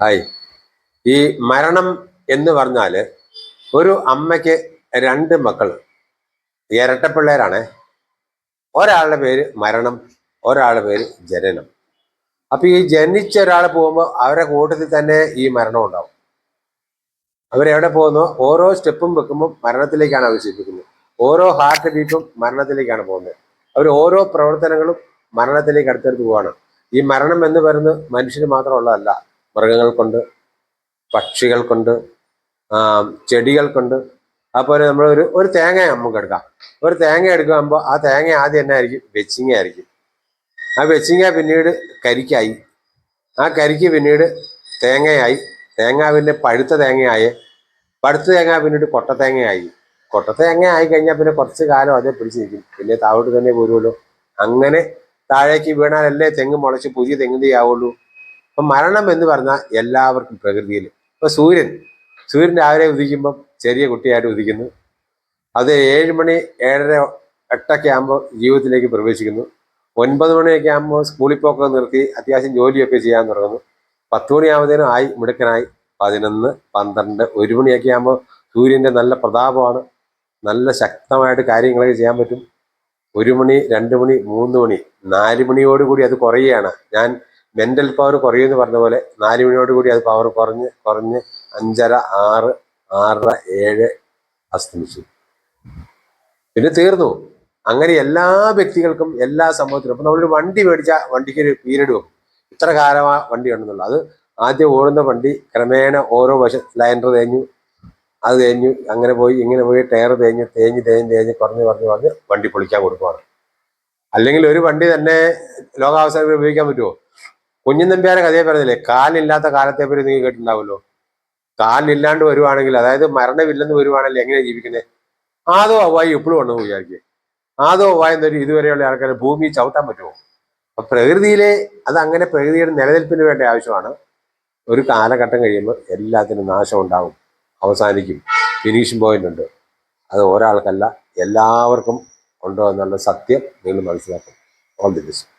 Hi. ഈ മരണം എന്ന് പറഞ്ഞാല് ഒരു അമ്മയ്ക്ക് രണ്ട് മക്കൾ ഇരട്ടപ്പിള്ളേരാണ്. ഒരാളുടെ പേര് മരണം, ഒരാളുടെ പേര് ജനനം. അപ്പൊ ഈ ജനിച്ച ഒരാൾ പോകുമ്പോൾ അവരുടെ കൂട്ടത്തിൽ തന്നെ ഈ മരണം ഉണ്ടാവും. അവരെവിടെ പോകുന്നു, ഓരോ സ്റ്റെപ്പും വെക്കുമ്പോൾ മരണത്തിലേക്കാണ് ആവശ്യപ്പിക്കുന്നത്. ഓരോ ഹാർട്ട് ബീറ്റും മരണത്തിലേക്കാണ് പോകുന്നത്. അവർ ഓരോ പ്രവർത്തനങ്ങളും മരണത്തിലേക്ക് അടുത്തെടുത്ത് പോവാണ്. ഈ മരണം എന്ന് പറയുന്നത് മനുഷ്യന് മാത്രമുള്ളതല്ല, മൃഗങ്ങൾക്കുണ്ട്, പക്ഷികൾക്കുണ്ട്, ചെടികൾക്കുണ്ട്. അതുപോലെ നമ്മൾ ഒരു തേങ്ങ നമുക്ക് എടുക്കാം. ഒരു തേങ്ങ എടുക്കുമ്പോൾ ആ തേങ്ങ ആദ്യം തന്നെ ആയിരിക്കും വെച്ചിങ്ങ ആയിരിക്കും. ആ വെച്ചിങ്ങ പിന്നീട് കരിക്കായി, ആ കരിക്ക് പിന്നീട് തേങ്ങയായി, തേങ്ങ പിന്നെ പഴുത്ത തേങ്ങയായി, പഴുത്ത തേങ്ങ പിന്നീട് കൊട്ടത്തേങ്ങയായി, കൊട്ടത്തേങ്ങ ആയി കഴിഞ്ഞാൽ പിന്നെ കുറച്ച് കാലം അതേ പിടിച്ച് നിൽക്കും, പിന്നെ താഴോട്ട് തന്നെ പോരുമല്ലോ. അങ്ങനെ താഴേക്ക് വീണാലല്ലേ തെങ്ങ് മുളച്ച് പുതിയ തെങ്ങ് തൈയാവുള്ളൂ. അപ്പൊ മരണം എന്ന് പറഞ്ഞാൽ എല്ലാവർക്കും പ്രകൃതിയിൽ ഇപ്പൊ സൂര്യൻ രാവിലെ ഉദിക്കുമ്പം ചെറിയ കുട്ടിയായിട്ട് ഉദിക്കുന്നു. അത് 7 മണി 7:30 8 ആകുമ്പോൾ ജീവിതത്തിലേക്ക് പ്രവേശിക്കുന്നു. 9 മണിയൊക്കെ ആകുമ്പോൾ സ്കൂളിൽ പോക്കൊക്കെ നിർത്തി അത്യാവശ്യം ജോലിയൊക്കെ ചെയ്യാൻ തുടങ്ങുന്നു. 10 മണിയാകുമ്പോഴത്തേനും ആയി മിടുക്കനായി. 11, 12, 1 മണിയൊക്കെ ആകുമ്പോൾ സൂര്യന്റെ നല്ല പ്രതാപമാണ്. നല്ല ശക്തമായിട്ട് കാര്യങ്ങളൊക്കെ ചെയ്യാൻ പറ്റും. 1 മണി, 2 മണി, 3 മണി, 4 മണിയോടുകൂടി അത് കുറയുകയാണ്. ഞാൻ മെന്റൽ പവർ കുറയുമെന്ന് പറഞ്ഞ പോലെ 4 മണിയോടുകൂടി അത് പവർ കുറഞ്ഞ് കുറഞ്ഞ് 5:30, 6, 6:30, 7 അസ്തമിച്ചു, പിന്നെ തീർന്നു. അങ്ങനെ എല്ലാ വ്യക്തികൾക്കും എല്ലാ സംഭവത്തിലും. അപ്പൊ നമ്മളൊരു വണ്ടി മേടിച്ചാൽ വണ്ടിക്ക് ഒരു പീരീഡ് വെക്കും, ഇത്ര കാലമാ വണ്ടി ഉണ്ടെന്നുള്ളത്. അത് ആദ്യം ഓടുന്ന വണ്ടി ക്രമേണ ഓരോ വശം ലൈൻഡർ തേഞ്ഞു, അത് തേഞ്ഞു, അങ്ങനെ പോയി ഇങ്ങനെ പോയി ടയർ തേഞ്ഞ് കുറഞ്ഞ് വണ്ടി പൊളിക്കാൻ കൊടുക്കുവാണ്. അല്ലെങ്കിൽ ഒരു വണ്ടി തന്നെ ലോകാവസാനം ഉപയോഗിക്കാൻ പറ്റുമോ? കുഞ്ഞൻ നമ്പ്യാരെ കഥയെ പറഞ്ഞില്ലേ, കാലില്ലാത്ത കാലത്തെ പറ്റി നീ കേട്ടിട്ടുണ്ടാവുമല്ലോ. കാലില്ലാണ്ട് വരുവാണെങ്കിൽ, അതായത് മരണമില്ലെന്ന് വരുവാണെങ്കിൽ എങ്ങനെ ജീവിക്കുന്നത്? ആദോ ഹവ്വായി ഇപ്പോഴും ഉണ്ടെന്ന് വിചാരിക്കുക. ആദോ ഹവ്വായി എന്നൊരു ഇതുവരെയുള്ള ആൾക്കാർ ഭൂമി ചവിട്ടാൻ പറ്റുമോ? അപ്പൊ പ്രകൃതിയിലെ അത് അങ്ങനെ പ്രകൃതിയുടെ നിലനിൽപ്പിന് വേണ്ട ആവശ്യമാണ്. ഒരു കാലഘട്ടം കഴിയുമ്പോൾ എല്ലാത്തിനും നാശം ഉണ്ടാവും, അവസാനിക്കും, ഫിനിഷിംഗ് പോയിന്റ് ഉണ്ട്. അത് ഒരാൾക്കല്ല, എല്ലാവർക്കും ഉണ്ടോ എന്നുള്ള സത്യം നിങ്ങൾ മനസ്സിലാക്കും. All the best.